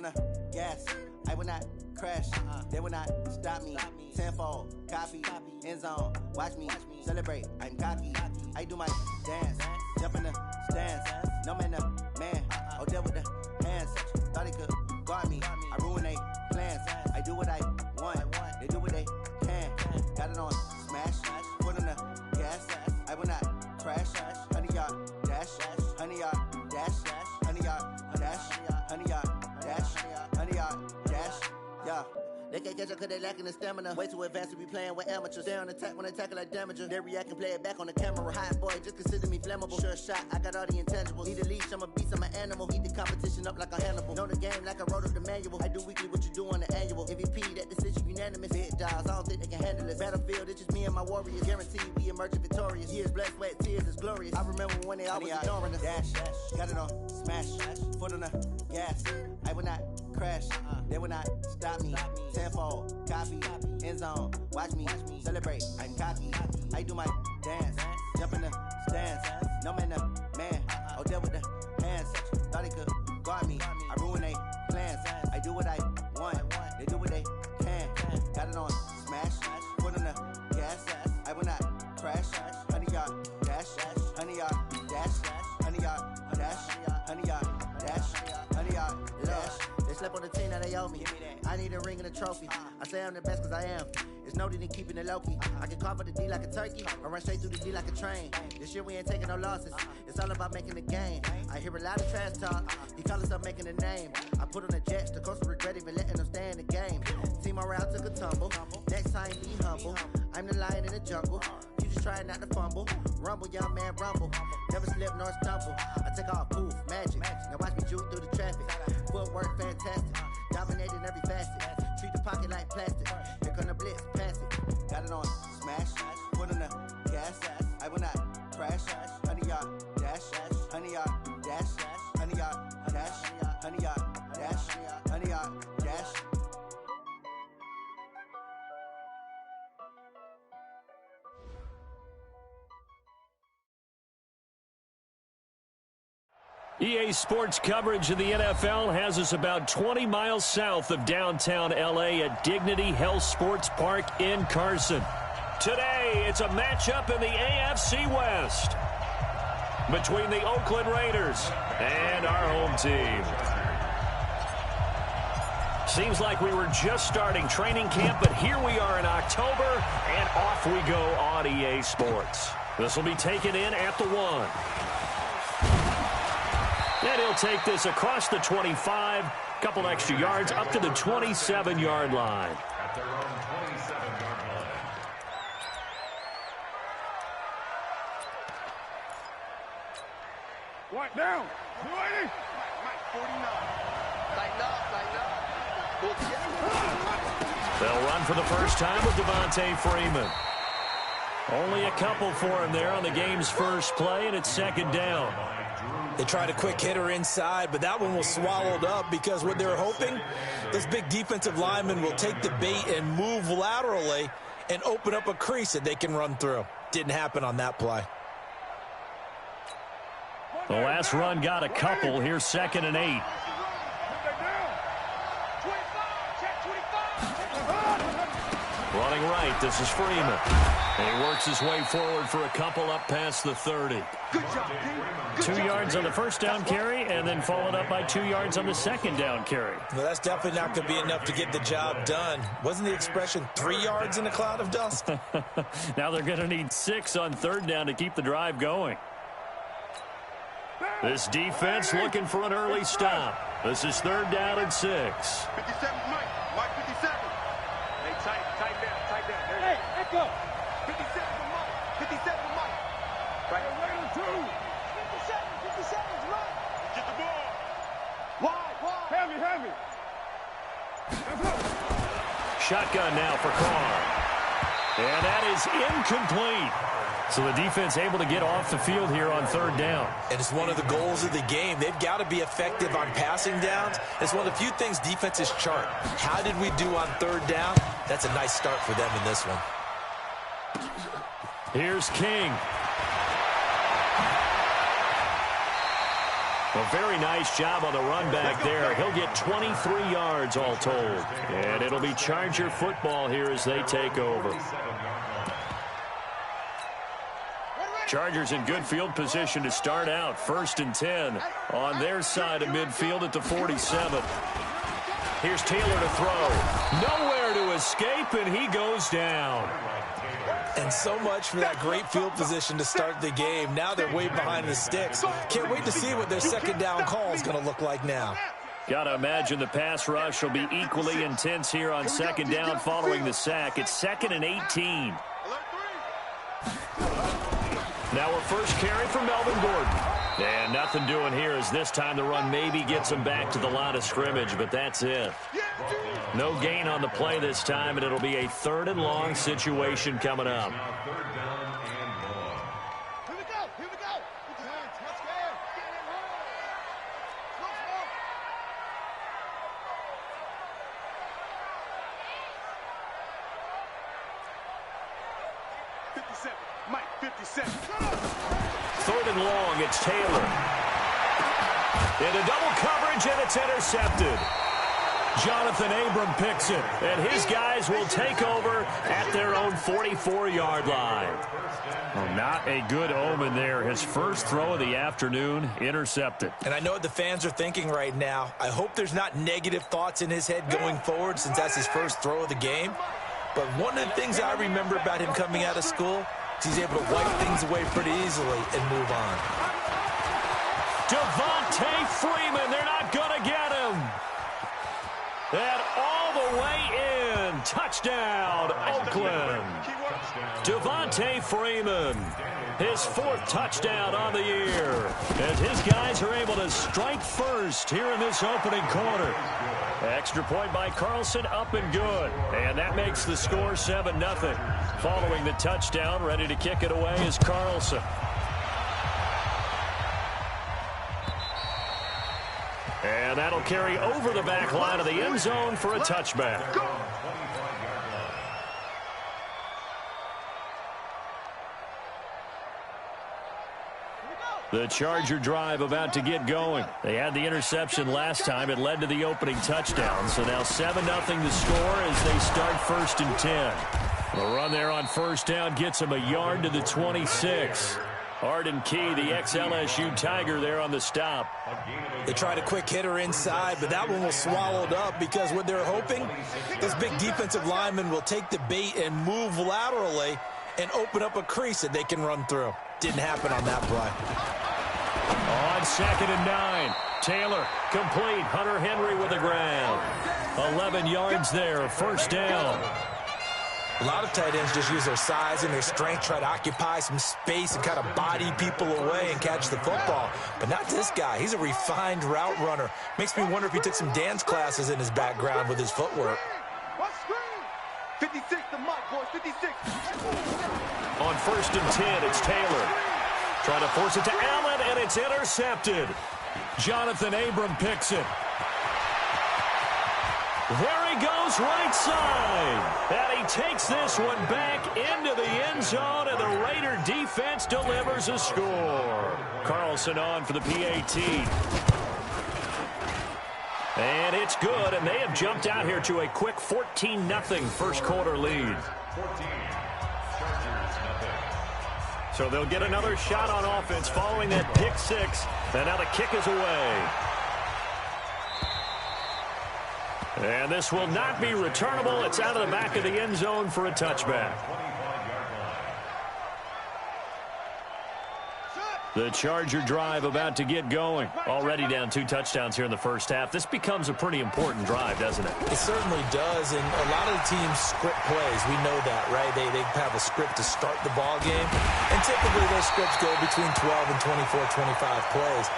on the gas, I will not crash. They will not stop me. Tenfold, copy, end zone. Watch me celebrate. I'm cocky. I do my dance, jump in the stands. No man, man. Oh, there with the hands. Thought he could guard me. I ruin they plans. I do what I want. They do what they can. Got it on smash. Foot on the gas. I will not crash. 100-yard dash. 100-yard dash. 100-yard dash. 100-yard dash. 100-yard dash. Yeah. They can't catch up cause they lacking the stamina. Way too advanced to be playing with amateurs. Stay on attack when they tackle like damager. They react and play it back on the camera. Hot boy, just consider me flammable. Sure shot, I got all the intangibles. Need a leash, I'm a beast, I'm an animal. Eat the competition up like a Hannibal. Know the game like I wrote up the manual. I do weekly what you do on the annual. MVP, that decision unanimous. Big dials, I don't think they can handle it. Battlefield, it's just me and my warriors. Guaranteed we emerging victorious. Years, blood, sweat, tears, it's glorious. I remember when they always ignoring us. Dash, got it on smash. Foot on the gas. I will not crash. They will not stop me. Tenfold, copy, end zone. Watch me celebrate. I'm cocky. I do my dance, jump in the stands. No man, man. Oh, there with the hands. Thought he could guard me. I ruin they plans. I do what I want. They do what they can. Got it on smash. Foot on the gas. I will not crash. 100-yard dash. 100-yard dash. 100-yard dash. 100-yard dash. 100-yard dash. They slept on the team, now they owe me. I need a ring and a trophy. I say I'm the best cause I am. It's noted in keeping it low-key. I can carve up the D like a turkey or run straight through the D like a train. This year we ain't taking no losses. It's all about making the game. I hear a lot of trash talk. He call himself making a name. I put on the Jets. The coach will regret even letting them stay in the game. Team morale took a tumble. Next time be humble. I'm the lion in the jungle. You just try not to fumble. Rumble, young man, rumble. Never slip nor stumble. I take off, poof, magic. Now watch me juke through the traffic. Footwork fantastic. Dominating every facet. Treat the pocket like plastic. Here come the blitz, pass it. Got it on smash. Foot on the gas. I will not crash. 100-yard dash. 100-yard dash. 100-yard dash. 100-yard dash. 100-yard dash. EA Sports coverage of the NFL has us about 20 miles south of downtown L.A. at Dignity Health Sports Park in Carson. Today, it's a matchup in the AFC West between the Oakland Raiders and our home team. Seems like we were just starting training camp, but here we are in October, and off we go on EA Sports. This will be taken in at the 1. And he'll take this across the 25, couple extra yards, up to the 27-yard line. At their own 27-yard line. What down? 20. Mike, 49. Lighten up. They'll run for the first time with Devontae Freeman. Only a couple for him there on the game's first play, and it's second down. They tried a quick hitter inside, but that one was swallowed up because what they were hoping, those big defensive linemen will take the bait and move laterally and open up a crease that they can run through. Didn't happen on that play. The last run got a couple. Here's 2nd and 8. Running right, this is Freeman. And he works his way forward for a couple up past the 30. Good job, 2 yards on the first down carry, and then followed up by 2 yards on the second down carry. Well, that's definitely not going to be enough to get the job done. Wasn't the expression 3 yards in a cloud of dust? Now they're going to need 6 on third down to keep the drive going. This defense looking for an early stop. This is 3rd down and 6. 57, Mike. Mike, 57. Hey, tight down. There Hey, echo. 57 for Mike. 57 for Mike. Right. Right on 2. 57's right. Get the ball. Wide. Heavy. Shotgun now for Carr. And that is incomplete. So the defense able to get off the field here on 3rd down. And it's one of the goals of the game. They've got to be effective on passing downs. It's one of the few things defenses chart. How did we do on 3rd down? That's a nice start for them in this one. Here's King. A very nice job on the run back there. He'll get 23 yards all told. And it'll be Charger football here as they take over. Chargers in good field position to start out. 1st and 10 on their side of midfield at the 47. Here's Taylor to throw. Nowhere to escape, and he goes down. And so much for that great field position to start the game. Now they're way behind the sticks. Can't wait to see what their second down call is going to look like now. Got to imagine the pass rush will be equally intense here on second down following the sack. It's 2nd and 18. Now a first carry from Melvin Gordon. And nothing doing here as this time the run maybe gets him back to the line of scrimmage, but that's it. No gain on the play this time, and it'll be a 3rd and long situation coming up. Mike, 57. 3rd and long, it's Taylor. Into double coverage, and it's intercepted. Jonathan Abram picks it, and his guys will take over at their own 44-yard line. Well, not a good omen there. His first throw of the afternoon, intercepted. And I know what the fans are thinking right now. I hope there's not negative thoughts in his head going forward since that's his first throw of the game. But one of the things I remember about him coming out of school is he's able to wipe things away pretty easily and move on. Devontae Freeman, they're not going to get him. And all the way in. Touchdown, Oakland. Devontae Freeman, his 4th touchdown on the year. As his guys are able to strike first here in this opening quarter. Extra point by Carlson, up and good. And that makes the score 7-0. Following the touchdown, ready to kick it away is Carlson. And that'll carry over the back line of the end zone for a touchback. The Charger drive about to get going. They had the interception last time. It led to the opening touchdown. So now 7-0 the score as they start 1st and 10. The run there on 1st down gets him a yard to the 26. Arden Key, the ex-LSU Tiger, there on the stop. They tried a quick hitter inside, but that one was swallowed up because what they're hoping, this big defensive lineman will take the bait and move laterally and open up a crease that they can run through. Didn't happen on that play. On 2nd and 9, Taylor complete. Hunter Henry with the grab. 11 yards there, 1st down. A lot of tight ends just use their size and their strength, try to occupy some space and kind of body people away and catch the football. But not this guy. He's a refined route runner. Makes me wonder if he took some dance classes in his background with his footwork. 56 to Mike, boys, 56. On 1st and 10, it's Taylor. Trying to force it to Allen, and it's intercepted. Jonathan Abram picks it. There he goes right side. And he takes this one back into the end zone, and the Raider defense delivers a score. Carlson on for the PAT. And it's good, and they have jumped out here to a quick 14-0 first quarter lead. So they'll get another shot on offense following that pick six, and now the kick is away. And this will not be returnable. It's out of the back of the end zone for a touchback. The Charger drive about to get going. Already down 2 touchdowns here in the first half. This becomes a pretty important drive, doesn't it? It certainly does, and a lot of the teams script plays. We know that, right? They have a script to start the ball game, and typically those scripts go between 12 and 24, 25 plays.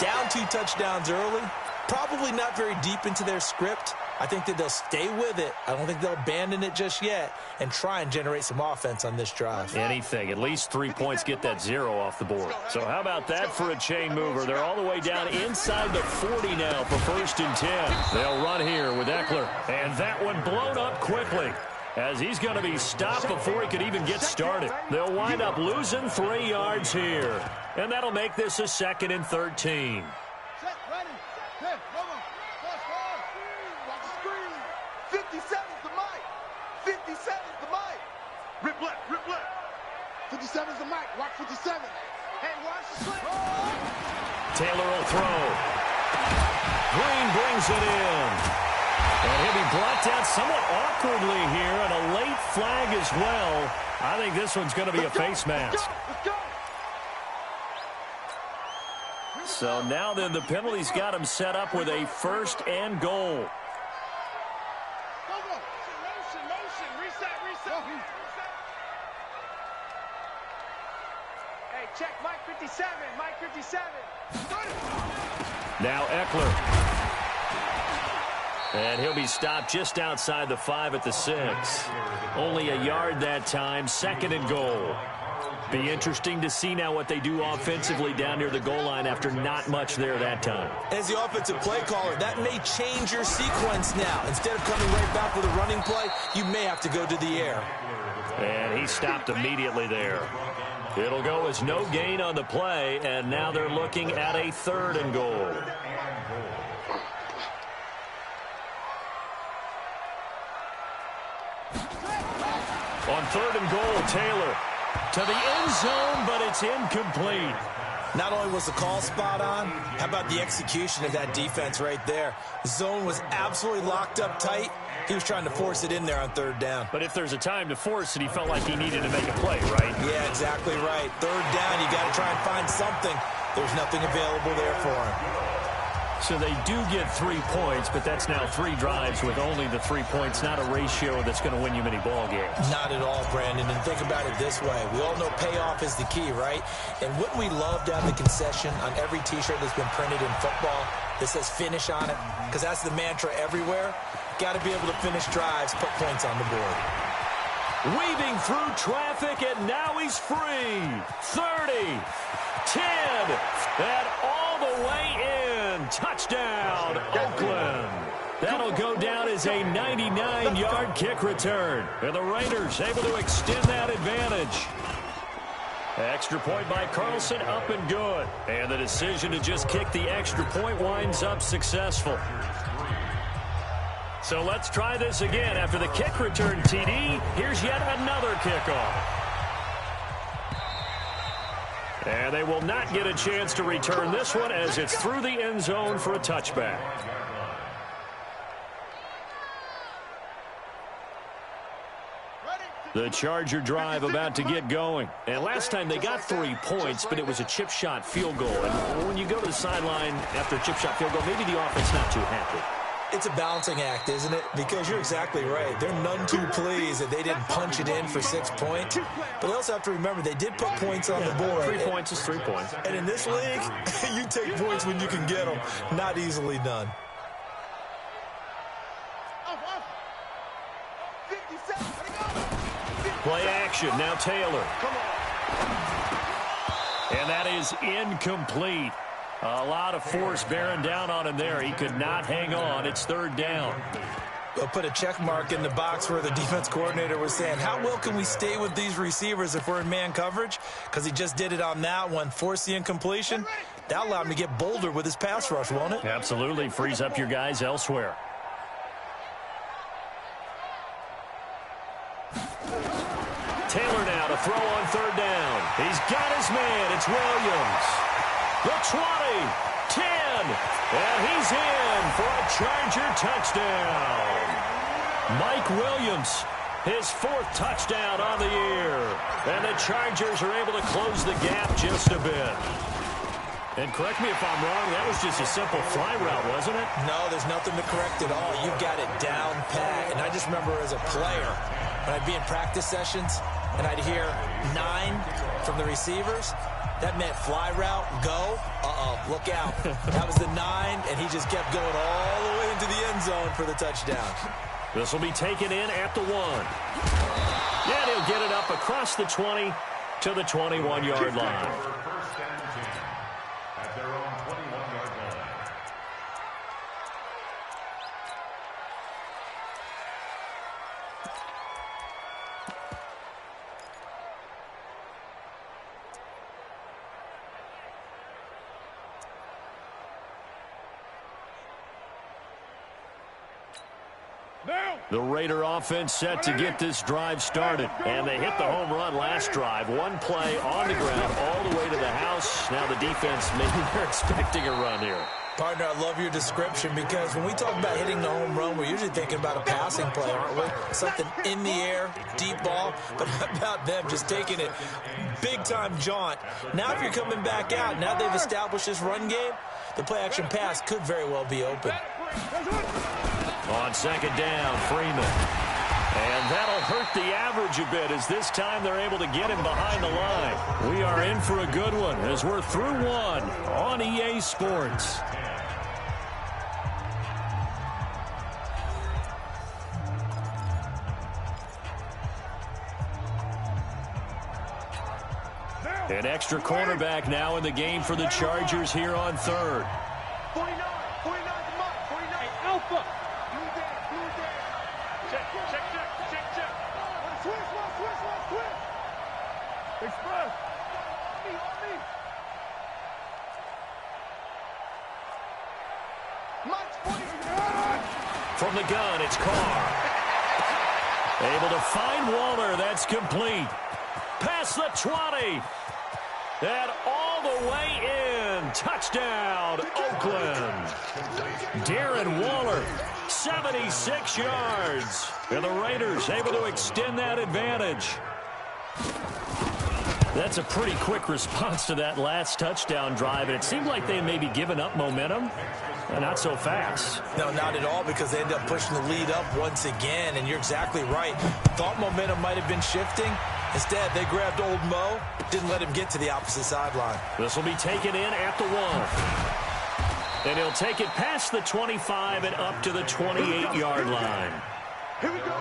Down 2 touchdowns early, probably not very deep into their script. I think that they'll stay with it. I don't think they'll abandon it just yet and try and generate some offense on this drive. Anything. At least 3 points get that 0 off the board. So how about that for a chain mover? They're all the way down inside the 40 now for 1st and 10. They'll run here with Eckler. And that one blown up quickly. as he's going to be stopped before he could even get started. They'll wind up losing 3 yards here, and that'll make this a 2nd and 13. 57's the mic. 57's the mic. Rip left, rip left. 57's the mic. Watch 57. Hey, watch the slip. Taylor will throw. Green brings it in. And he'll be brought down somewhat awkwardly here, and a late flag as well. I think this one's going to be a face mask. Let's go. So now then the penalty's got him set up with a 1st and goal. Motion. Reset. Hey, check Mike 57. Mike 57. Now Eckler. And he'll be stopped just outside the 5 at the 6. Only a yard that time, 2nd and goal. Be interesting to see now what they do offensively down near the goal line after not much there that time. As the offensive play caller, that may change your sequence now. Instead of coming right back with a running play, you may have to go to the air. And he stopped immediately there. It'll go as no gain on the play, and now they're looking at a 3rd and goal. On 3rd and goal, Taylor to the end zone, but it's incomplete. Not only was the call spot on, how about the execution of that defense right there? The zone was absolutely locked up tight. He was trying to force it in there on 3rd down. But if there's a time to force it, he felt like he needed to make a play, right? Yeah, exactly right. 3rd down, you got to try and find something. There's nothing available there for him. So they do get 3 points, but that's now 3 drives with only the 3 points, not a ratio that's going to win you many ball games. Not at all, Brandon. And think about it this way. We all know payoff is the key, right? And wouldn't we love to have the concession on every T-shirt that's been printed in football that says finish on it? Because that's the mantra everywhere. Got to be able to finish drives, put points on the board. Weaving through traffic, and now he's free. 30, 10, and all the way in. Touchdown, Oakland. That'll go down as a 99-yard kick return. And the Raiders able to extend that advantage. Extra point by Carlson, up and good. And the decision to just kick the extra point winds up successful. So let's try this again. After the kick return TD, here's yet another kickoff. And they will not get a chance to return this one as it's through the end zone for a touchback. The Charger drive about to get going. And last time they got 3 points, but it was a chip shot field goal. And when you go to the sideline after a chip shot field goal, maybe the offense not too happy. It's a balancing act, isn't it? Because you're exactly right. They're none too pleased that they didn't punch it in for 6 points. But they also have to remember they did put points on the board. 3 points is 3 points. And in this league, you take points when you can get them. Not easily done. Play action. Now Taylor. And that is incomplete. A lot of force bearing down on him there. He could not hang on. It's 3rd down. They'll put a check mark in the box where the defense coordinator was saying, how well can we stay with these receivers if we're in man coverage? Because he just did it on that one. Force the incompletion. That allowed him to get bolder with his pass rush, won't it? Absolutely. Frees up your guys elsewhere. Taylor now to throw on 3rd down. He's got his man. It's Williams. The 20, 10, and he's in for a Charger touchdown. Mike Williams, his 4th touchdown on the year. And the Chargers are able to close the gap just a bit. And correct me if I'm wrong, that was just a simple fly route, wasn't it? No, there's nothing to correct at all. You've got it down pat. And I just remember as a player, when I'd be in practice sessions, and I'd hear 9 from the receivers, that meant fly route, go, look out. That was the 9, and he just kept going all the way into the end zone for the touchdown. This will be taken in at the 1. Yeah, he'll get it up across the 20 to the 21-yard line. At their own 21-yard line. The Raider offense set to get this drive started. And they hit the home run last drive. One play on the ground all the way to the house. Now the defense, maybe they're expecting a run here. Partner, I love your description because when we talk about hitting the home run, we're usually thinking about a passing play, aren't we? Something in the air, deep ball. But how about them just taking it big-time jaunt? Now if you're coming back out, now they've established this run game, the play-action pass could very well be open. On second down, Freeman. And that'll hurt the average a bit as this time they're able to get him behind the line. We are in for a good one as we're through one on EA Sports. An extra cornerback now in the game for the Chargers here on third. 49 the mark, 49. Alpha. Check. Switch. Express. On me. Mike's 40. From the gun, it's Carr. Able to find Waller. That's complete. Past the 20. And all the way in. Touchdown, Oakland. Darren Waller, 76 yards. And the Raiders able to extend that advantage. That's a pretty quick response to that last touchdown drive. And it seemed like they may be giving up momentum. Not so fast. No, not at all, because they end up pushing the lead up once again. And you're exactly right. Thought momentum might have been shifting. Instead, they grabbed old Mo, didn't let him get to the opposite sideline. This will be taken in at the 1. And he'll take it past the 25 and up to the 28-yard line. Here we go.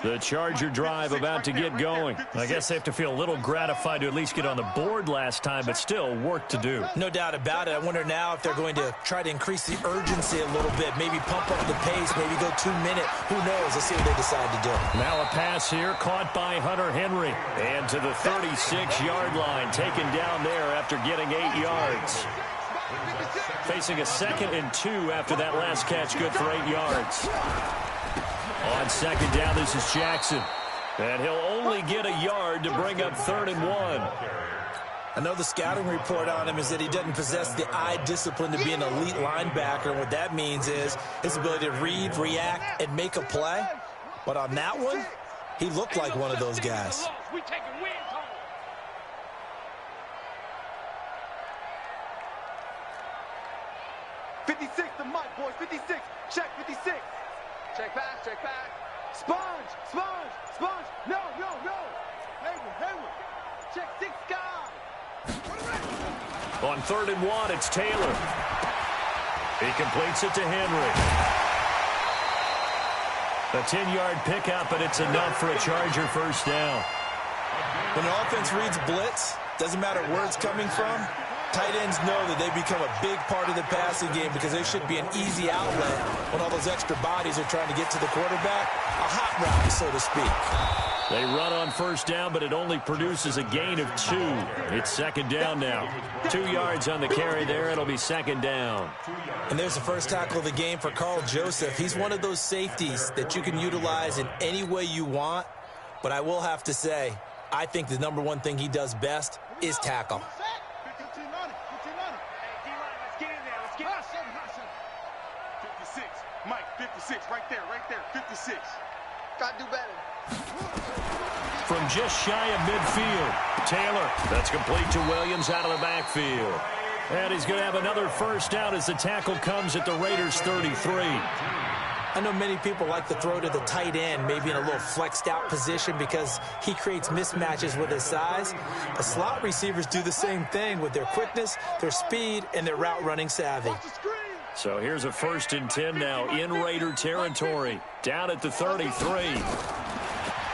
The Charger drive about to get going. I guess they have to feel a little gratified to at least get on the board last time, but still work to do. No doubt about it. I wonder now if they're going to try to increase the urgency a little bit, maybe pump up the pace, maybe go 2 minute. Who knows? Let's see what they decide to do. Now a pass here caught by Hunter Henry. And to the 36-yard line, taken down there after getting 8 yards. Facing a 2nd and 2 after that last catch, good for 8 yards. On second down, this is Jackson. And he'll only get a yard to bring up 3rd and 1. I know the scouting report on him is that he doesn't possess the eye discipline to be an elite linebacker. And what that means is his ability to read, react, and make a play. But on that one, he looked like one of those guys. We taking wins home. 56 to Mike, boys. 56. Check 56. Check back. Sponge. No. Hayward. Check 6 guys. On 3rd and 1, it's Taylor. He completes it to Henry. A 10-yard pickup, and it's enough for a Charger first down. When an offense reads blitz, doesn't matter where it's coming from, tight ends know that they become a big part of the passing game because there should be an easy outlet when all those extra bodies are trying to get to the quarterback. A hot route, so to speak. They run on first down, but it only produces a gain of 2. It's 2nd down now. 2 yards on the carry there. It'll be 2nd down. And there's the first tackle of the game for Carl Joseph. He's one of those safeties that you can utilize in any way you want. But I will have to say, I think the number one thing he does best is tackle. 56, right there, 56. Gotta do better. From just shy of midfield, Taylor. That's complete to Williams out of the backfield. And he's going to have another first down as the tackle comes at the Raiders' 33. I know many people like to throw to the tight end, maybe in a little flexed out position because he creates mismatches with his size. But slot receivers do the same thing with their quickness, their speed, and their route running savvy. So here's a 1st and 10 now in Raider territory. Down at the 33.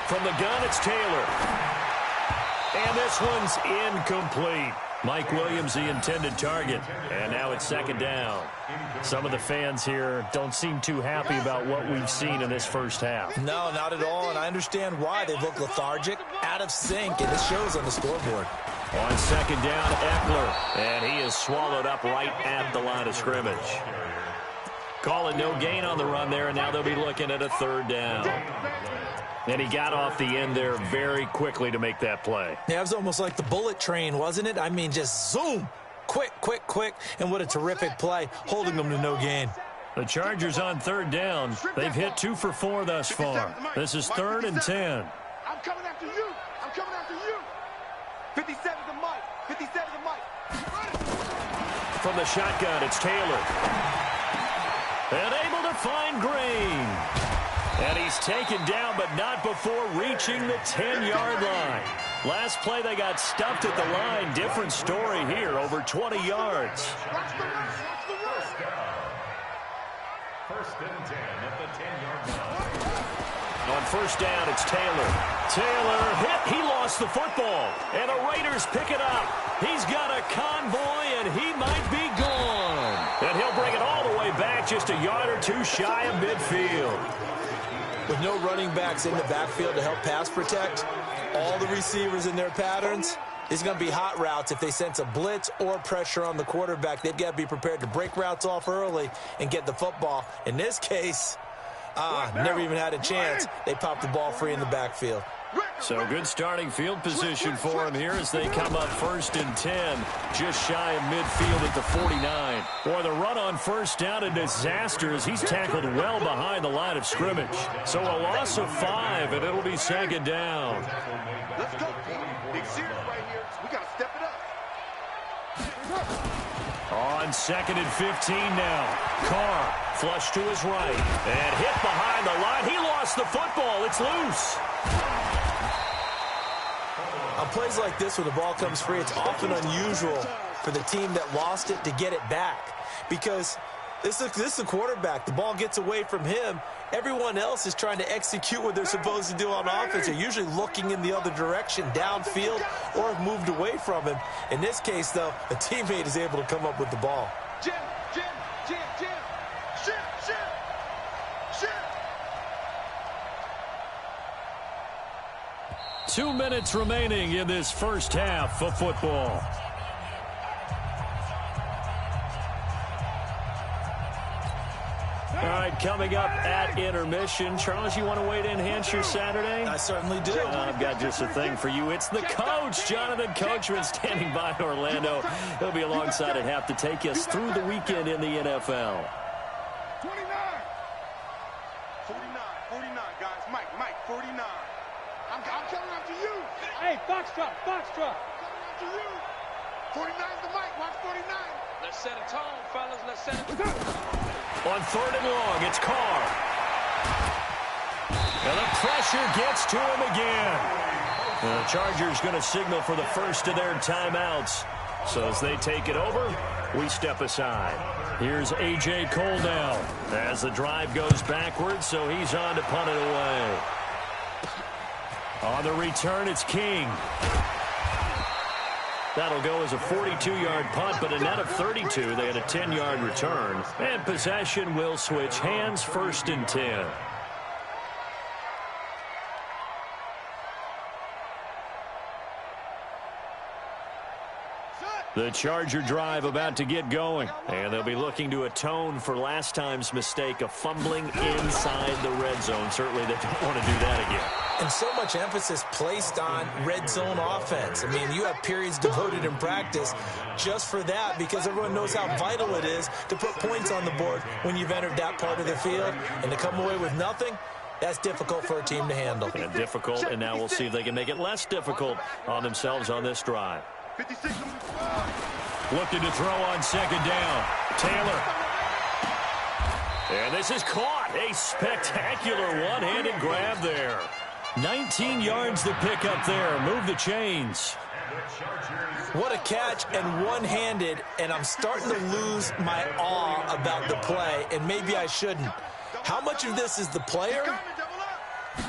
From the gun, it's Taylor. And this one's incomplete. Mike Williams, the intended target. And now it's 2nd down. Some of the fans here don't seem too happy about what we've seen in this first half. No, not at all. And I understand why. They look lethargic, out of sync, and it shows on the scoreboard. On second down, Eckler, and he is swallowed up right at the line of scrimmage. Calling no gain on the run there, and now they'll be looking at a third down. And he got off the end there very quickly to make that play. Yeah, it was almost like the bullet train, wasn't it? I mean, just zoom, quick, and what a terrific play, holding them to no gain. The Chargers on third down. They've hit 2 for 4 thus far. This is 3rd and 10. I'm coming after you. I'm coming after you. 57 to Mike. 57 to Mike. From the shotgun, it's Taylor. And able to find Green. And he's taken down, but not before reaching the 10-yard line. Last play, they got stuffed at the line. Different story here, over 20 yards. Watch the run. Watch the run. First and 10 at the 10-yard line. On first down, it's Taylor. Taylor hit. He lost the football. And the Raiders pick it up. He's got a convoy, and he might be gone. And he'll bring it all the way back just a yard or two shy of midfield. With no running backs in the backfield to help pass protect, all the receivers in their patterns, it's going to be hot routes. If they sense a blitz or pressure on the quarterback, they've got to be prepared to break routes off early and get the football. In this case, never even had a chance. They popped the ball free in the backfield. So good starting field position for him here as they come up 1st and 10, just shy of midfield at the 49. Boy, the run on first down, a disaster as he's tackled well behind the line of scrimmage. So a loss of 5, and it'll be second down. Let's go, Pete. Big serious right here. We got to step it up. On 2nd and 15 now. Carr flush to his right and hit behind the line. He lost the football. It's loose. On plays like this where the ball comes free, it's often unusual for the team that lost it to get it back because this is the quarterback. The ball gets away from him. Everyone else is trying to execute what they're supposed to do on offense. They're usually looking in the other direction, downfield, or have moved away from him. In this case, though, a teammate is able to come up with the ball. Jim. Shit. 2 minutes remaining in this first half of football. All right, coming up at intermission. Charles, you want to wait to enhance your Saturday? I certainly do. I've got just a thing for you. It's the coach, Jonathan Coachman, standing by Orlando. He'll be alongside at half to take us through the weekend in the NFL. 29. 49, guys. Mike, 49. I'm coming after you. Hey, Foxtrot. Coming after you. 49's the mic. Watch 49. Let's set a tone, fellas. Let's set a tone. On 3rd and long, it's Carr. And the pressure gets to him again. The Chargers going to signal for the first of their timeouts. So as they take it over, we step aside. Here's A.J. Cole now as the drive goes backwards, so he's on to punt it away. On the return, it's King. That'll go as a 42-yard punt, but a net of 32. They had a 10-yard return. And possession will switch hands, 1st and 10. The Charger drive about to get going, and they'll be looking to atone for last time's mistake of fumbling inside the red zone. Certainly they don't want to do that again. And so much emphasis placed on red zone offense. I mean, you have periods devoted in practice just for that because everyone knows how vital it is to put points on the board when you've entered that part of the field. And to come away with nothing, that's difficult for a team to handle. And difficult, and now we'll see if they can make it less difficult on themselves on this drive. 56. Looking to throw on 2nd down. Taylor. And this is caught. A spectacular one-handed grab there. 19 yards to pick up there. Move the chains. What a catch and one-handed, and I'm starting to lose my awe about the play, and maybe I shouldn't. How much of this is the player?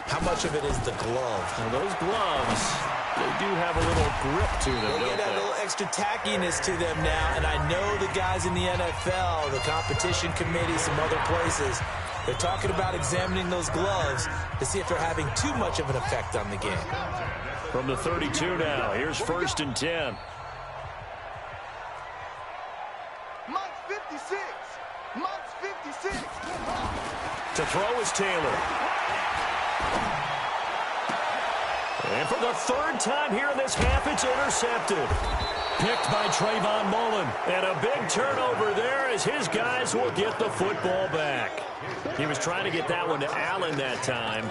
How much of it is the glove? Well, those gloves, they do have a little grip to them, They don't get a little extra tackiness to them now, and I know the guys in the NFL, the competition committee, some other places, they're talking about examining those gloves to see if they're having too much of an effect on the game. From the 32 now, here's 1st and 10. Mike's 56. Mike's 56. To throw is Taylor. And for the 3rd time here in this half, it's intercepted. Picked by Trayvon Mullen. And a big turnover there as his guys will get the football back. He was trying to get that one to Allen that time.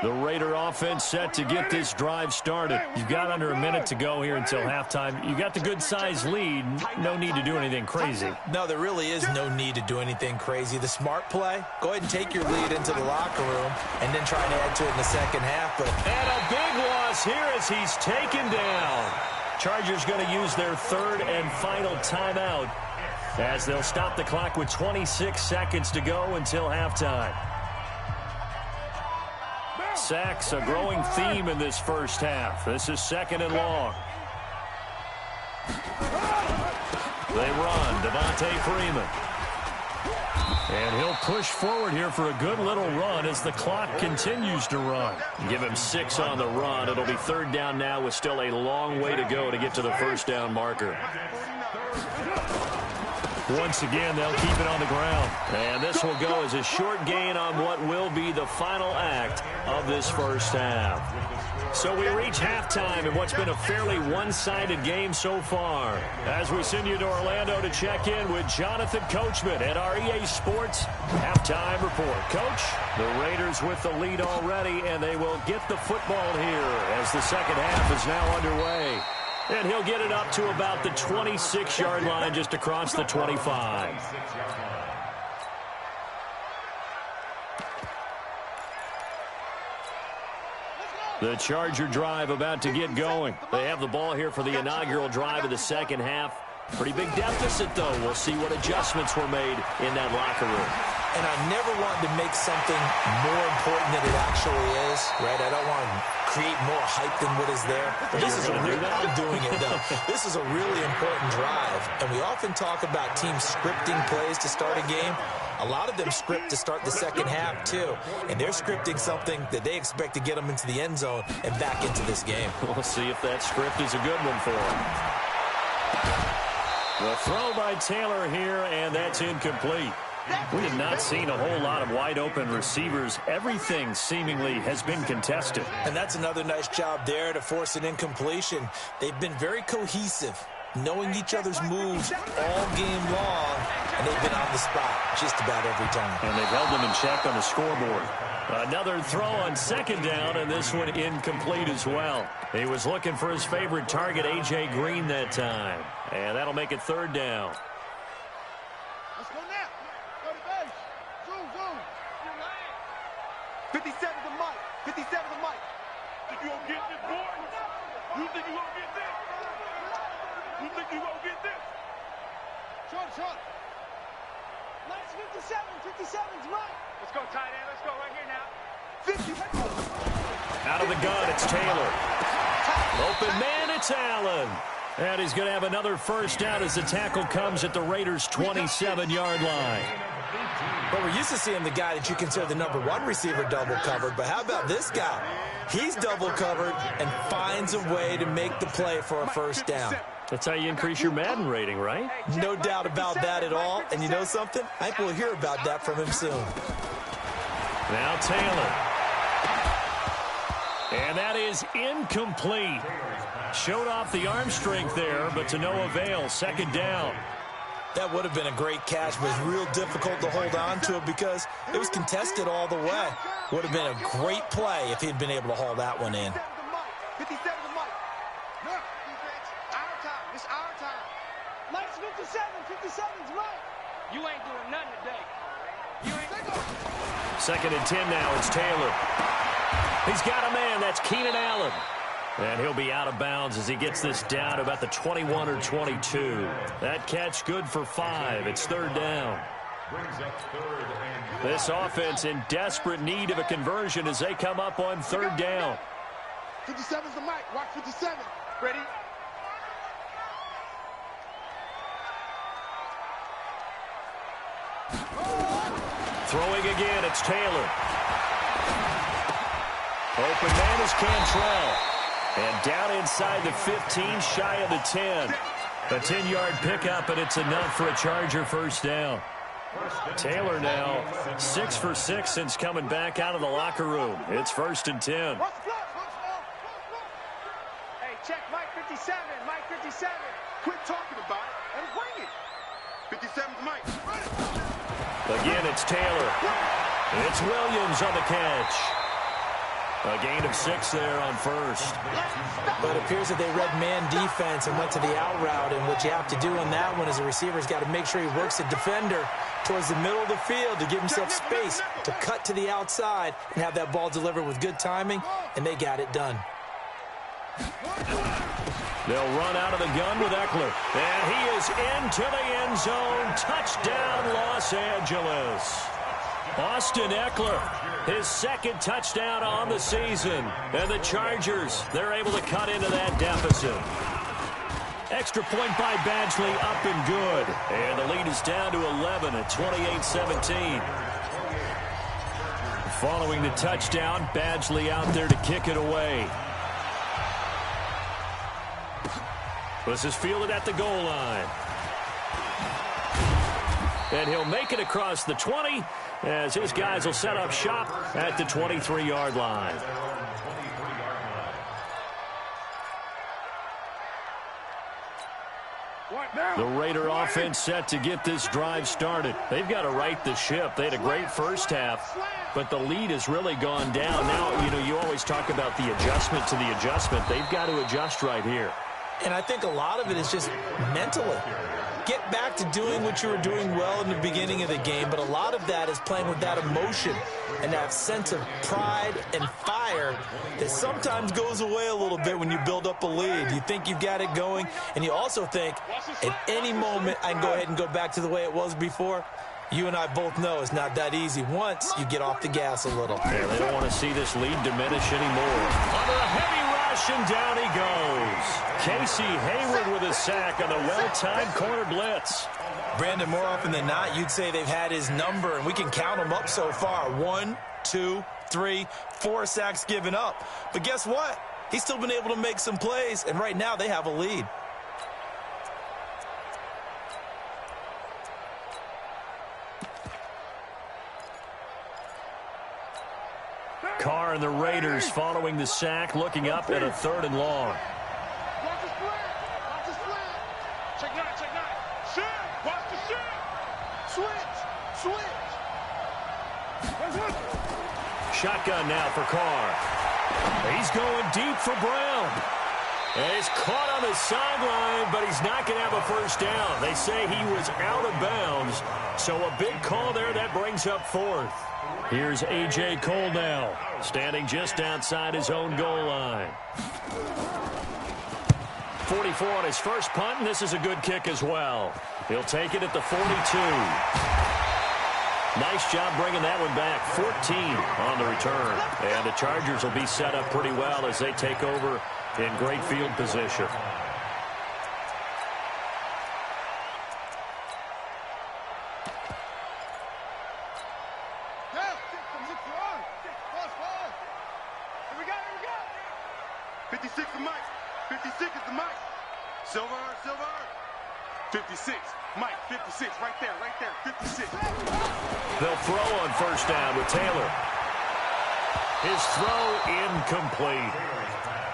The Raider offense set to get this drive started. You've got under a minute to go here until halftime. You got the good-sized lead. No need to do anything crazy. No, there really is no need to do anything crazy. The smart play, go ahead and take your lead into the locker room and then try to add to it in the second half. And a big loss here as he's taken down. Chargers going to use their 3rd and final timeout as they'll stop the clock with 26 seconds to go until halftime. Sacks, a growing theme in this first half. This is 2nd and long. They run, Devontae Freeman. And he'll push forward here for a good little run as the clock continues to run. Give him 6 on the run. It'll be 3rd down now with still a long way to go to get to the 1st down marker. Once again, they'll keep it on the ground. And this will go as a short gain on what will be the final act of this first half. So we reach halftime in what's been a fairly one-sided game so far. As we send you to Orlando to check in with Jonathan Coachman at our EA Sports Halftime Report. Coach, the Raiders with the lead already, and they will get the football here as the second half is now underway. And he'll get it up to about the 26-yard line just across the 25. The Charger drive about to get going. They have the ball here for the inaugural drive of the second half. Pretty big deficit, though. We'll see what adjustments were made in that locker room. And I never want to make something more important than it actually is, right? I don't want to create more hype than what is there. But this is I'm doing it, though. This is a really important drive. And we often talk about teams scripting plays to start a game. A lot of them script to start the second half, too. And they're scripting something that they expect to get them into the end zone and back into this game. We'll see if that script is a good one for them. The throw by Taylor here, and that's incomplete. We have not seen a whole lot of wide-open receivers. Everything seemingly has been contested. And that's another nice job there to force an incompletion. They've been very cohesive, knowing each other's moves all game long, and they've been on the spot just about every time. And they've held them in check on the scoreboard. Another throw on 2nd down, and this one incomplete as well. He was looking for his favorite target, A.J. Green, that time. And that'll make it 3rd down. Let's go now. Go to base. Zoom, zoom. 57 to Mike. 57 to Mike. Think you gonna get this, boy? You think you gonna get this? You think you gonna get this? Short, short. Mike's 57. 57's Mike. Let's go, tight end. Let's go right here now. 50. Out of the gun, it's Taylor. Open man, it's Allen. And he's going to have another 1st down as the tackle comes at the Raiders' 27-yard line. But we're used to seeing the guy that you consider the #1 receiver double covered. But how about this guy? He's double covered and finds a way to make the play for a 1st down. That's how you increase your Madden rating, right? No doubt about that at all. And you know something? I think we'll hear about that from him soon. Now Taylor. And that is incomplete. Showed off the arm strength there, but to no avail. 2nd down. That would have been a great catch, but it's real difficult to hold on to it because it was contested all the way. Would have been a great play if he'd been able to haul that one in. 57 to Mike. No, defense. Our time. It's our time. Mike's 57. 57's Mike. You ain't doing nothing today. You ain't. 2nd and 10 now. It's Taylor. He's got a man. That's Keenan Allen. And he'll be out of bounds as he gets this down to about the 21 or 22. That catch good for 5. It's 3rd down. This offense in desperate need of a conversion as they come up on 3rd down. 57's the mic. Watch 57. Ready? Throwing again, it's Taylor. Open man is Cantrell. And down inside the 15, shy of the 10. A 10-yard pickup, and it's enough for a Charger first down. Taylor now 6 for 6 since coming back out of the locker room. It's 1st and 10. Hey, check Mike 57, Mike 57. Quit talking about it and bring it. 57's Mike. Again, it's Taylor. It's Williams on the catch. A gain of 6 there on first. But it appears that they read man defense and went to the out route. And what you have to do on that one is the receiver's got to make sure he works the defender towards the middle of the field to give himself space to cut to the outside and have that ball delivered with good timing, and they got it done. They'll run out of the gun with Eckler. And he is into the end zone. Touchdown, Los Angeles. Austin Eckler, his 2nd touchdown on the season. And the Chargers, they're able to cut into that deficit. Extra point by Badgley, up and good. And the lead is down to 11 at 28-17. Following the touchdown, Badgley out there to kick it away. This is fielded at the goal line. And he'll make it across the 20 as his guys will set up shop at the 23-yard line. The Raider offense set to get this drive started. They've got to right the ship. They had a great first half, but the lead has really gone down. Now, you know, you always talk about the adjustment to the adjustment. They've got to adjust right here. And I think a lot of it is just mentally. Get back to doing what you were doing well in the beginning of the game, but a lot of that is playing with that emotion and that sense of pride and fire that sometimes goes away a little bit when you build up a lead. You think you've got it going, and you also think at any moment I can go ahead and go back to the way it was before. You and I both know it's not that easy once you get off the gas a little. Yeah, they don't want to see this lead diminish anymore. Under a heavy rush, and down he goes. Casey Hayward with a sack on the well-timed corner blitz. Brandon, more often than not, you'd say they've had his number, and we can count them up so far. 1, 2, 3, 4 sacks given up. But guess what? He's still been able to make some plays, and right now they have a lead. Carr and the Raiders following the sack, looking up at a 3rd and long. Watch the split. Watch the split. Check 9, check 9. Shift. Watch the shift. Switch. Shotgun now for Carr. He's going deep for Brown. And he's caught on the sideline, but he's not going to have a first down. They say he was out of bounds, so a big call there that brings up 4th. Here's A.J. Cole now, standing just outside his own goal line. 44 on his first punt, and this is a good kick as well. He'll take it at the 42. Nice job bringing that one back. 14 on the return. And the Chargers will be set up pretty well as they take over in great field position. Here we go. 56 is Mike. 56 is the Mike. Silver. 56. Mike, 56. Right there. 56. They'll throw on first down with Taylor. His throw incomplete.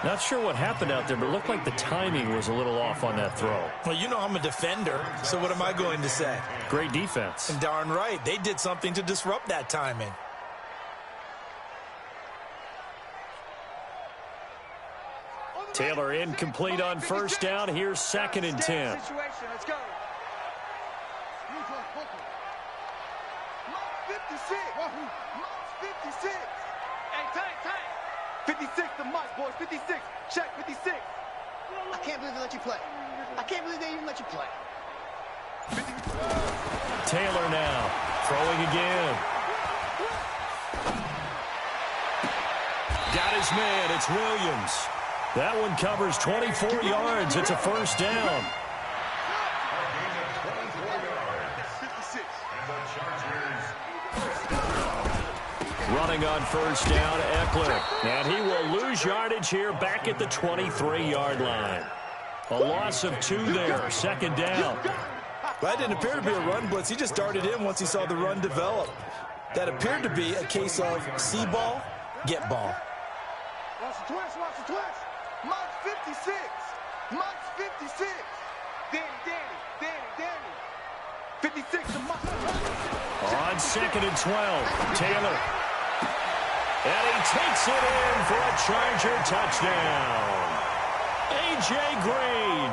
Not sure what happened out there, but it looked like the timing was a little off on that throw. Well, you know I'm a defender, so what am I going to say? Great defense. And darn right, they did something to disrupt that timing. Taylor incomplete on first down. Here's 2nd and 10. Situation. Let's go. 56. 56. Hey, tight. 56 to Mike, boys. 56. Check 56. I can't believe they let you play. I can't believe they even let you play. Taylor now throwing again. Got his man. It's Williams. That one covers 24 yards. It's a first down. 56. Running on first down, Eckler. And he will lose yardage here back at the 23-yard line. A loss of 2 there, second down. That didn't appear to be a run blitz. He just darted in once he saw the run develop. That appeared to be a case of see ball, get ball. Watch the twist, watch the twist. Mark 56. Mark 56. Danny. 56 to Mark. On second and 12, Taylor. And he takes it in for a Charger touchdown. A.J. Green,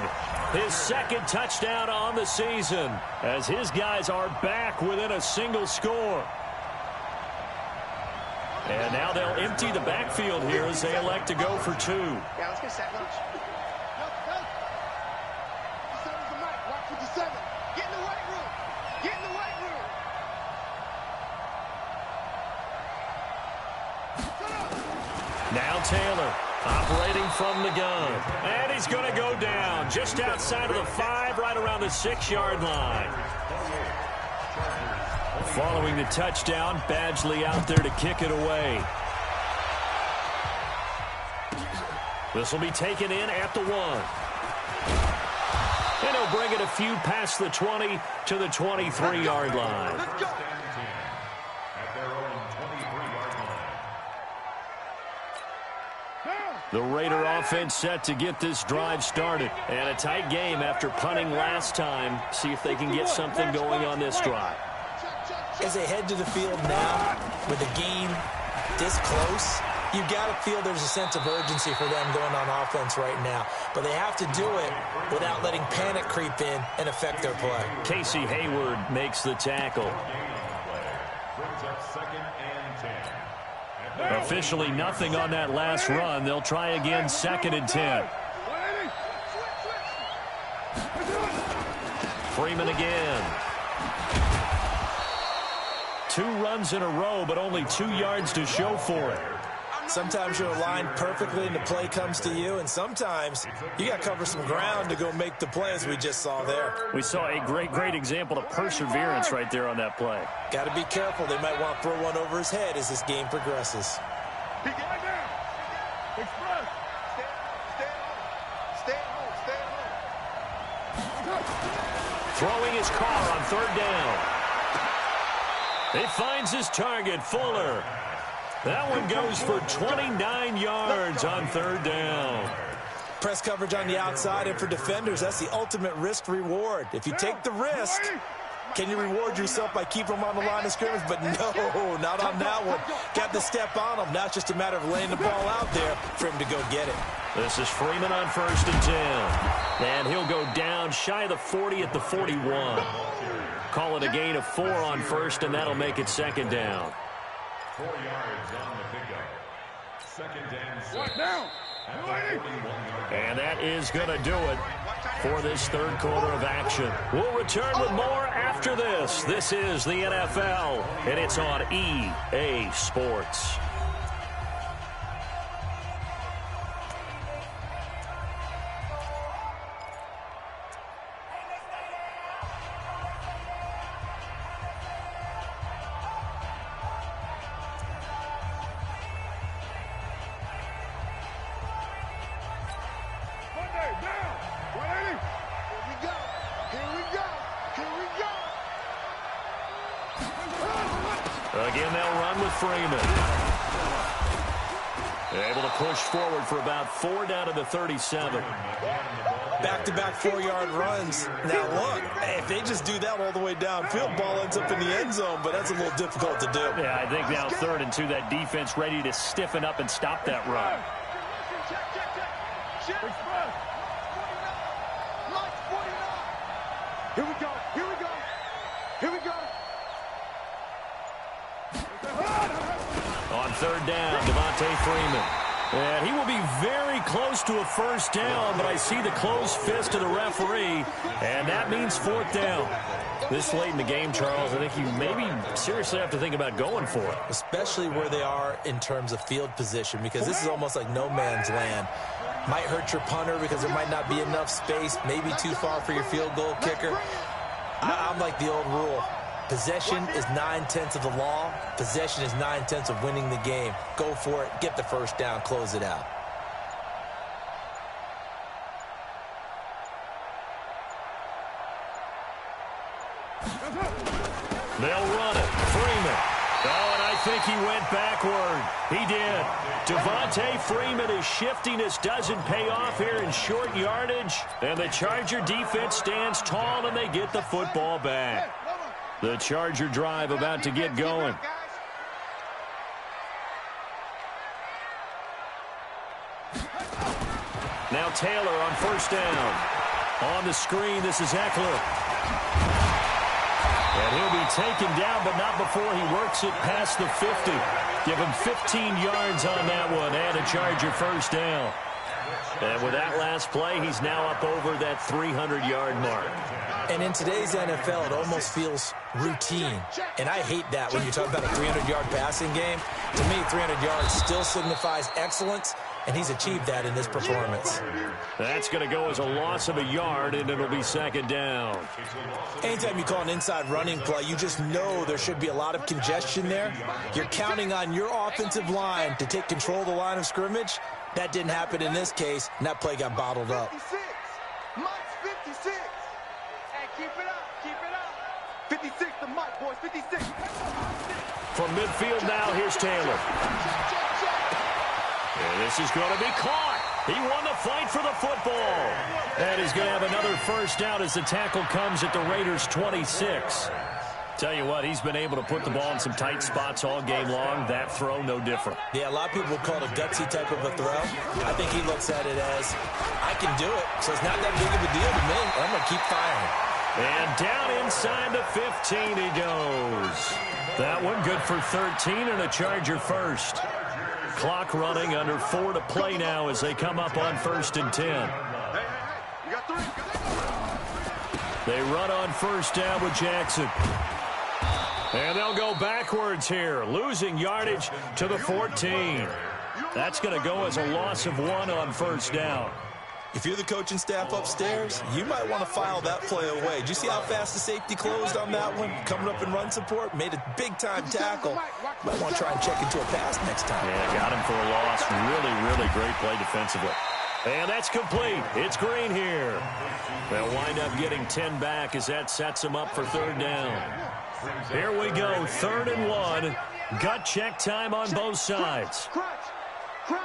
his second touchdown on the season, as his guys are back within a single score. And now they'll empty the backfield here as they elect to go for 2. Yeah, let's get set lunch. Go. 57's the mic. Watch 57. Get in the weight room. Get in the weight room. Now Taylor operating from the gun. And he's going to go down just outside of the 5, right around the 6-yard line. Following the touchdown, Badgley out there to kick it away. This will be taken in at the 1. And he'll bring it a few past the 20 to the 23-yard line. Let's go. The Raider offense set to get this drive started. And a tight game after punting last time. See if they can get something going on this drive. As they head to the field now, with the game this close, you've got to feel there's a sense of urgency for them going on offense right now. But they have to do it without letting panic creep in and affect their play. Casey Hayward makes the tackle. Officially nothing on that last run. They'll try again, second and 10. Freeman again. 2 runs in a row, but only 2 yards to show for it. Sometimes you're aligned perfectly and the play comes to you, and sometimes you got to cover some ground to go make the play, as we just saw there. We saw a great example of perseverance right there on that play. Got to be careful. They might want to throw one over his head as this game progresses. He got down. Express. Stay home. Throwing his car on third down. He finds his target, Fuller. That one goes for 29 yards on third down. Press coverage on the outside, and for defenders, that's the ultimate risk-reward. If you take the risk, can you reward yourself by keeping them on the line of scrimmage? But no, not on that one. Got to step on them. Now it's just a matter of laying the ball out there for him to go get it. This is Freeman on first and 10. And he'll go down shy of the 40 at the 41. Call it a gain of 4 on first, and that'll make it second down. 4 yards on the pickup. Second and 6. What now? And that is going to do it for this third quarter of action. We'll return with more after this. This is the NFL, and it's on EA Sports. Again, they'll run with Freeman. Able to push forward for about 4 down to the 37. Back-to-back 4-yard runs. Now, look, if they just do that all the way downfield, ball ends up in the end zone, but that's a little difficult to do. Yeah, I think now 3rd and 2, that defense ready to stiffen up and stop that run. Here we go. Here we go. Here we go. On 3rd down, Devontae Freeman. And he will be very close to a first down, but I see the closed fist of the referee, and that means 4th down. This late in the game, Charles, I think you maybe seriously have to think about going for it. Especially where they are in terms of field position, because this is almost like no man's land. Might hurt your punter because there might not be enough space, maybe too far for your field goal kicker. I'm like the old rule. Possession is 9/10 of the law. Possession is 9/10 of winning the game. Go for it. Get the first down. Close it out. They'll run it. Freeman. Oh, and I think he went backward. He did. Devontae Freeman is shifting. This doesn't pay off here in short yardage. And the Charger defense stands tall, and they get the football back. The Charger drive about to get going. Now Taylor on first down. On the screen, this is Eckler. And he'll be taken down, but not before he works it past the 50. Give him 15 yards on that one, and a Charger first down. And with that last play, he's now up over that 300-yard mark. And in today's NFL, it almost feels routine. And I hate that when you talk about a 300-yard passing game. To me, 300 yards still signifies excellence, and he's achieved that in this performance. That's going to go as a loss of a yard, and it'll be second down. Anytime you call an inside running play, you just know there should be a lot of congestion there. You're counting on your offensive line to take control of the line of scrimmage. That didn't happen in this case, and that play got bottled up. 56. Mike's 56. Hey, keep it up. Keep it up. 56 to Mike, boys. 56. From midfield now, here's Taylor. And this is going to be caught. He won the fight for the football. And he's going to have another first down as the tackle comes at the Raiders' 26. Tell you what, he's been able to put the ball in some tight spots all game long. That throw, no different. Yeah, a lot of people call it a gutsy type of a throw. I think he looks at it as, I can do it, so it's not that big of a deal to me. I'm going to keep firing. And down inside the 15 he goes. That one good for 13 and a Charger first. Clock running, under 4 to play now as they come up on 1st and 10. You got 3. They run on first down with Jackson. And they'll go backwards here, losing yardage to the 14. That's going to go as a loss of 1 on first down. If you're the coaching staff upstairs, you might want to file that play away. Did you see how fast the safety closed on that one? Coming up in run support, made a big-time tackle. Might want to try and check into a pass next time. Yeah, got him for a loss. Really, really great play defensively. And that's complete. It's Green here. They'll wind up getting 10 back as that sets them up for third down. Here we go, 3rd and 1. Gut check time on both sides. Crunch. Crunch.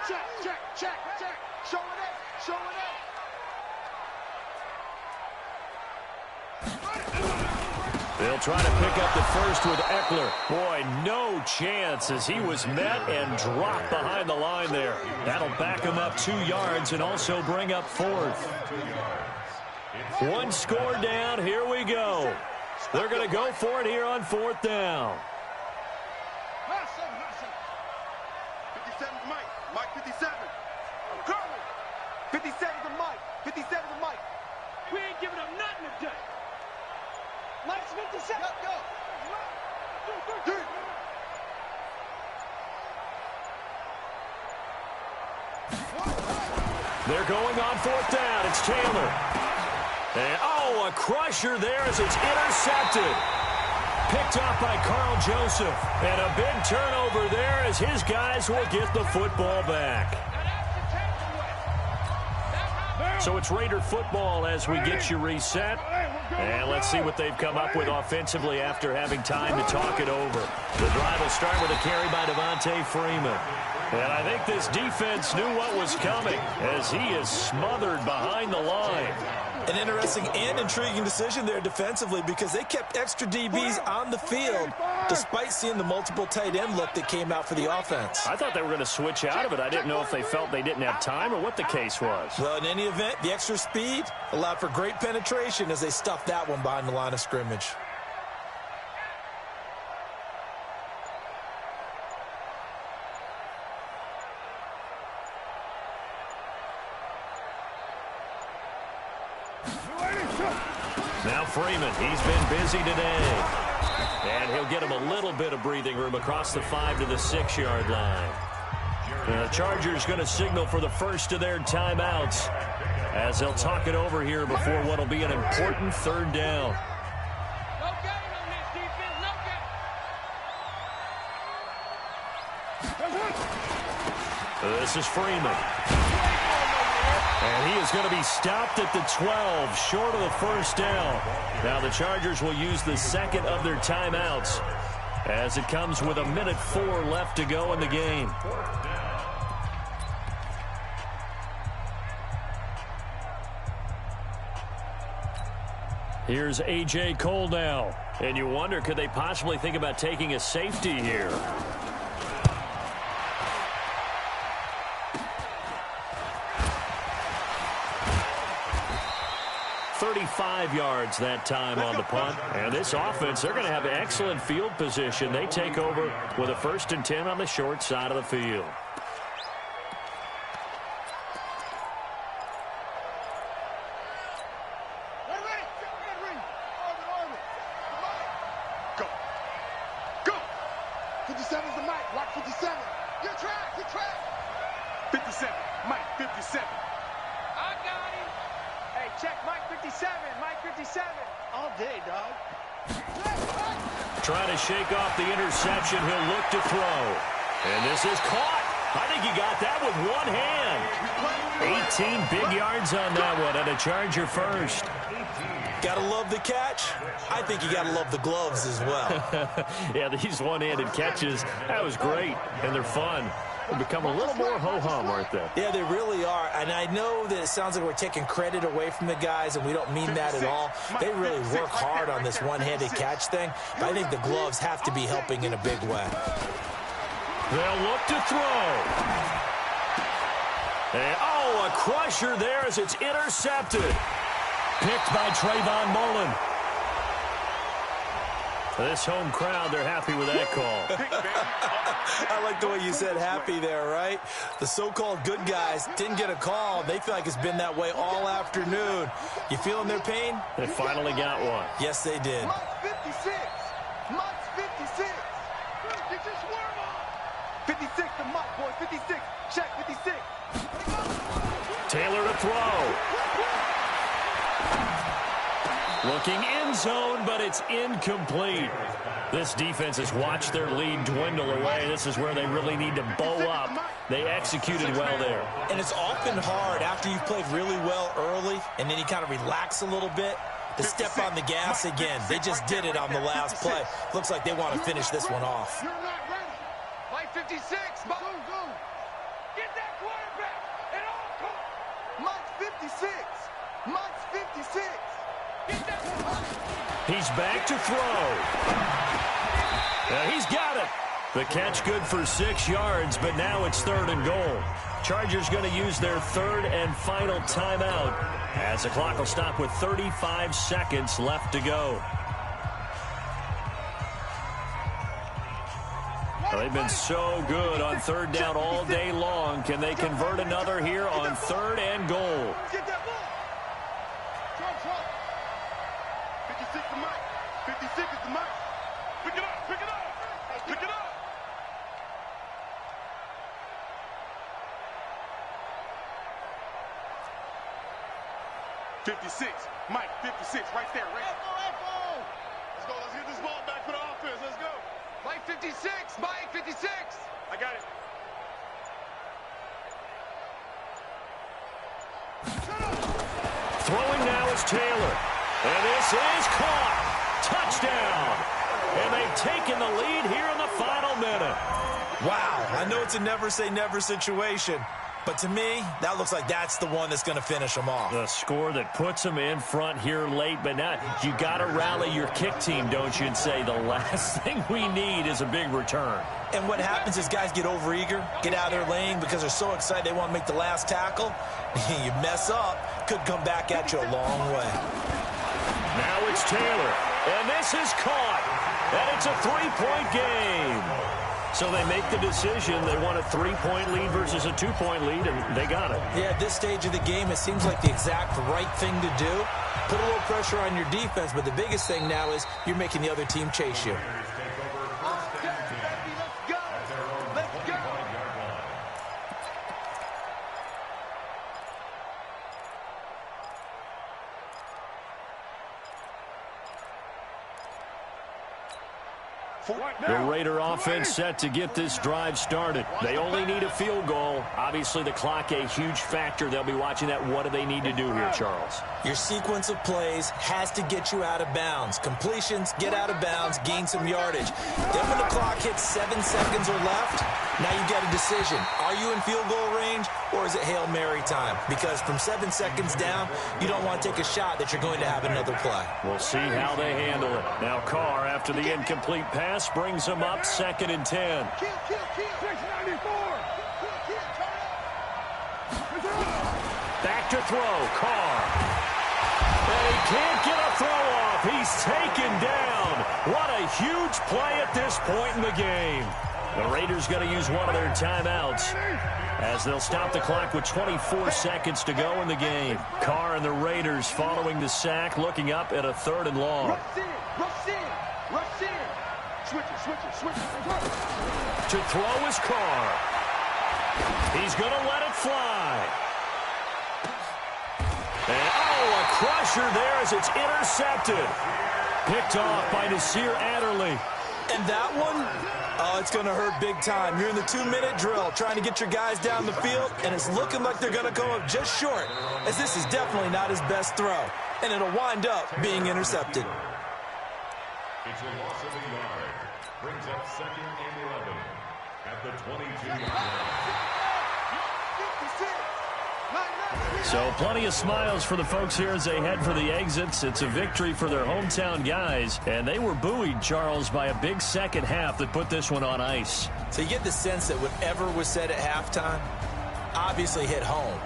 Check, check, check, check. Show it up. Show it up. They'll try to pick up the first with Eckler. Boy, no chance as he was met and dropped behind the line there. That'll back him up 2 yards and also bring up 4th. 1 score down. Here we go. They're going to go for it here on 4th down. 57 to Mike. Mike 57. I'm coming. 57 to Mike. 57 to Mike. We ain't giving up nothing today. Mike's 57. Go. They're going on 4th down. It's Taylor. And, a crusher there as it's intercepted. Picked off by Carl Joseph. And a big turnover there as his guys will get the football back. So it's Raider football as we get you reset. And let's see what they've come up with offensively after having time to talk it over. The drive will start with a carry by Devontae Freeman. And I think this defense knew what was coming as he is smothered behind the line. An interesting and intriguing decision there defensively because they kept extra DBs on the field despite seeing the multiple tight end look that came out for the offense. I thought they were going to switch out of it. I didn't know if they felt they didn't have time or what the case was. Well, in any event, the extra speed allowed for great penetration as they stuffed that one behind the line of scrimmage. Now Freeman, he's been busy today. And he'll get him a little bit of breathing room across the 5 to the 6-yard line. The Chargers going to signal for the first of their timeouts as they'll talk it over here before what will be an important 3rd down. This is Freeman. And he is going to be stopped at the 12, short of the first down. Now the Chargers will use the second of their timeouts as it comes with 1:04 left to go in the game. Here's A.J. Cole now. And you wonder, could they possibly think about taking a safety here? 35 yards that time on the punt. And this offense, they're going to have excellent field position. They take over with a 1st and 10 on the short side of the field. Go. Go. 57 is the mic. Watch 57. Your track. Your track. 57. Mike, 57. I got him. Hey, check Mike 57. Mike 57. All day, dog. Trying to shake off the interception. He'll look to throw. And this is caught. I think he got that with one hand. 18 big yards on that one, and a Charger first. Gotta love the catch. I think you gotta love the gloves as well. Yeah, these one-handed catches, that was great, and they're fun. They become a little more ho-hum, aren't they? Yeah, they really are. And I know that it sounds like we're taking credit away from the guys, and we don't mean that at all. They really work hard on this one-handed catch thing, but I think the gloves have to be helping in a big way. They'll look to throw. And, oh, a crusher there as it's intercepted. Picked by Trayvon Mullen. This home crowd, they're happy with that call. I like the way you said happy there, right? The so-called good guys didn't get a call. They feel like it's been that way all afternoon. You feeling their pain? They finally got one. Yes, they did. Mike's 56. Mike's 56. Get your swerve on. 56 to Mike, boys. 56. Check 56. Taylor to throw. Looking end zone, but it's incomplete. This defense has watched their lead dwindle away. This is where they really need to bow up. They executed well there. And it's often hard after you've played really well early and then you kind of relax a little bit to step on the gas again. They just did it on the last play. Looks like they want to finish this one off. You're not ready. Mike 56. Go, go. Get that quarterback. At all costs. Mike's 56. Mike's 56. Get that. He's back to throw. Now he's got it. The catch good for 6 yards, but now it's 3rd and goal. Chargers going to use their 3rd and final timeout as the clock will stop with 35 seconds left to go. Well, they've been so good on 3rd down all day long. Can they convert another here on 3rd and goal? Get that ball. Trump. 56 to Mike. 56 is the Mike. Pick it up. Pick it up. Pick it up. Mike, 56, right there, right there. Let's go. Let's get this ball back for the offense. Let's go. Mike 56. Mike 56. I got it. Throwing now is Taylor. And this is caught. Touchdown. And they've taken the lead here in the final minute. Wow, I know it's a never-say-never situation, but to me, that looks like that's the one that's going to finish them off. The score that puts them in front here late, but now you got to rally your kick team, don't you, and say the last thing we need is a big return. And what happens is guys get overeager, get out of their lane because they're so excited they want to make the last tackle. You mess up, could come back at you a long way. Now it's Taylor, and this is caught, and it's a 3-point game. So they make the decision. They want a 3-point lead versus a 2-point lead, and they got it. Yeah, at this stage of the game, it seems like the exact right thing to do. Put a little pressure on your defense, but the biggest thing now is you're making the other team chase you. The Raider offense set to get this drive started. They only need a field goal. Obviously, the clock a huge factor. They'll be watching that. What do they need to do here, Charles? Your sequence of plays has to get you out of bounds. Completions, get out of bounds, gain some yardage. Then when the clock hits 7 seconds or left, now you've got a decision. Are you in field goal range or is it Hail Mary time? Because from 7 seconds down, you don't want to take a shot that you're going to have another play. We'll see how they handle it. Now Carr, after the incomplete pass, brings him up 2nd and 10. Back to throw, Carr. And he can't get a throw off. He's taken down. What a huge play at this point in the game. The Raiders going to use one of their timeouts as they'll stop the clock with 24 seconds to go in the game. Carr and the Raiders following the sack, looking up at a 3rd and long. Rush in, rush in, rush in. Switch it. To throw is Carr. He's going to let it fly. And, a crusher there as it's intercepted. Picked off by Nasir Adderley. And that one, it's going to hurt big time. You're in the 2-minute drill trying to get your guys down the field, and it's looking like they're going to come up just short, as this is definitely not his best throw, and it'll wind up being intercepted. It's a loss of a yard. Brings up 2nd and 11 at the 22-yard line. So plenty of smiles for the folks here as they head for the exits. It's a victory for their hometown guys, and they were buoyed, Charles, by a big second half that put this one on ice. So you get the sense that whatever was said at halftime obviously hit home.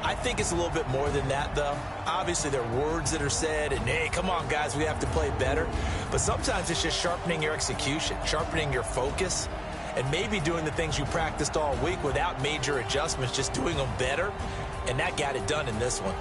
I think it's a little bit more than that, though. Obviously, there are words that are said, and, hey, come on, guys, we have to play better. But sometimes it's just sharpening your execution, sharpening your focus, and maybe doing the things you practiced all week without major adjustments, just doing them better. And that got it done in this one.